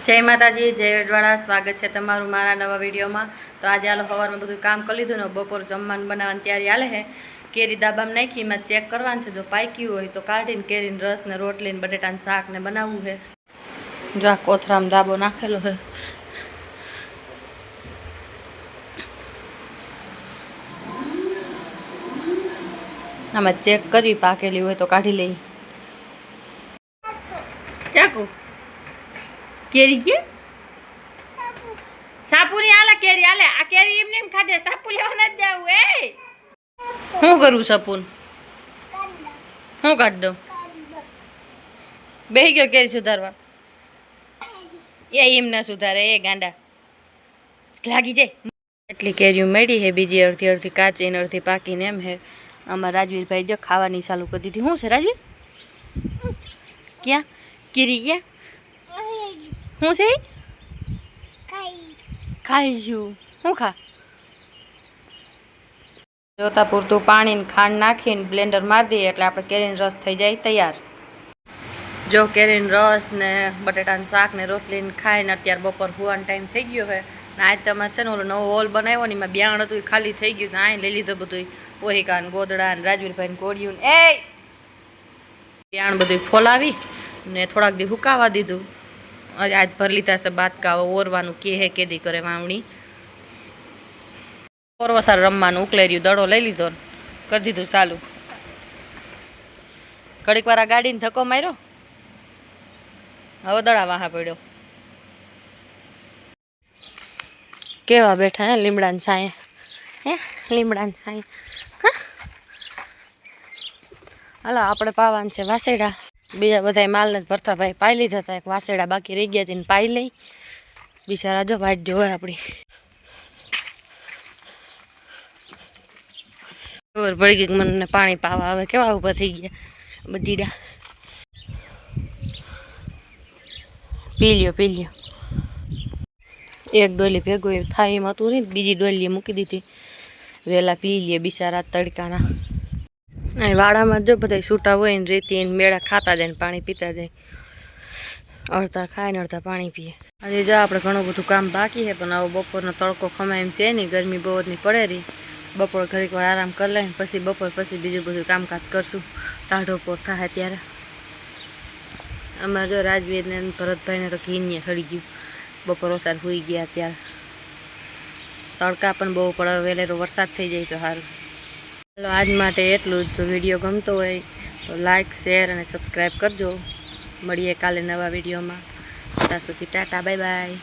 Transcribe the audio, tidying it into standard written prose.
जय माताजी जय अडवाड़ा स्वागत है तमारू मारा नवा वीडियो में। तो आज आलो सवार में બધું काम कर लीधुं ने बपोर जमवानुं बनाववानी तैयारी हाले है। केरी दाबामां नाखी में चेक करवानुं छे, जो पाक्युं होय तो काढीने केरीनो रस ने रोटली ने बटेटानुं शाक ने बनाववुं है। जो आ कोथरामां दाबो नाखेलो है। आमां चेक करवी पाकेली होय तो काढी लई। चाकू केरी के सापुरी आला केरी आले आ केरी एमने एम खाधे सापु लेवा न जाऊ ए હું કરું સપૂન હું કાઢ દઉં બેહી ગયો કેરી સુધારવા એ એમ ના સુધારે એ ગાંડા લાગી જાય એટલી કેરીઓ મેડી હે બીજી અડધી અડધી કાચી ને અડધી પાકીને એમ હે। આમાં રાજવીર ભાઈ જો ખાવાની ચાલુ કરી દીધી। શું છે રાજવીર ક્યાં કેરી ક્યાં શું છે ખાઈશું શું ખા જોતા પૂરતું પાણી ને ખાંડ નાખીને બ્લેન્ડર મારી દઈએ એટલે આપણે કેરીનો રસ થઈ જાય તૈયાર। જો કેરીનો રસ ને બટેટાનું શાક ને રોટલી ને ખાઈને અત્યારે બપોર હુવાનો ટાઈમ થઈ ગયો છે ને આજ તમારે છે ને ઓલો નવો હોલ બનાવ્યો ને એમાં બ્યાણ હતું ખાલી થઈ ગયું તો અહીં લઈ લીધું બધું ઓરિકા ને ગોદડા ને રાજવીરભાઈ ને કોડિયું ને એ બ્યાણ બધું ફોલાવી ને થોડાક દી હુકાવા દીધું। આજ ભર લીધા છે બાતકા ઓરવાનું કે હે કેદી કરે વાવણી ઓરવસાર રમવાનું ઉકલેર્યું દડો લઈ લીધો કરી દીધું ચાલુ। ઘડીક વાર આ ગાડીને ધક્કો માર્યો હવે દડા વાહા પડ્યો। કેવા બેઠા હે લીમડાની છાંયે હે લીમડાની છાંયે હાલો આપણે પાવાનું છે વાસેડા। બીજા બધા માલને ભરતા ભાઈ પાઈ લીધા હતા, એક વાસેડા બાકી રહી ગયા હતી પાઈ લઈ બિચારા જો વાઢ્યો હોય આપણી ખબર પડી ગઈ મને પાણી પાવા આવે કેવા ઊભા થઈ ગયા બધીડા। પી લ્યો એક ડોલી ભેગું થાય એમ હતું નહીં, બીજી ડોલીએ મૂકી દીધી વહેલા પી લે બિચારા તડકાના। અહીં વાડામાં જો બધા છૂટા હોય ને રેતી મેળા ખાતા જાય ને પાણી પીતા જાય, અડધા ખાય ને અડધા પાણી પીએ। આજે જો આપણે ઘણું બધું કામ બાકી છે પણ આવો બપોરનો તડકો ખમાય એમ છે નહીં, ગરમી બહુ જ નહીં પડે રહી। બપોર ઘડીક વાર આરામ કરી લઈને પછી બપોર પછી બીજું બધું કામકાજ કરશું ટાઢો પોર થાય ત્યારે। આમાં જો રાજવીરને ભરતભાઈને તો ઘીને સડી ગયું, બપોર ઓસાર સુઈ ગયા ત્યારે તડકા પણ બહુ પડે, વહેલેરો વરસાદ થઈ જાય તો સારું। ચાલો આજ માટે એટલું જ। જો વિડીયો ગમતો હોય તો લાઇક શેર અને સબસ્ક્રાઈબ કરજો। મળીએ કાલે નવા વિડીયોમાં, ત્યાં સુધી ટાટા બાય બાય।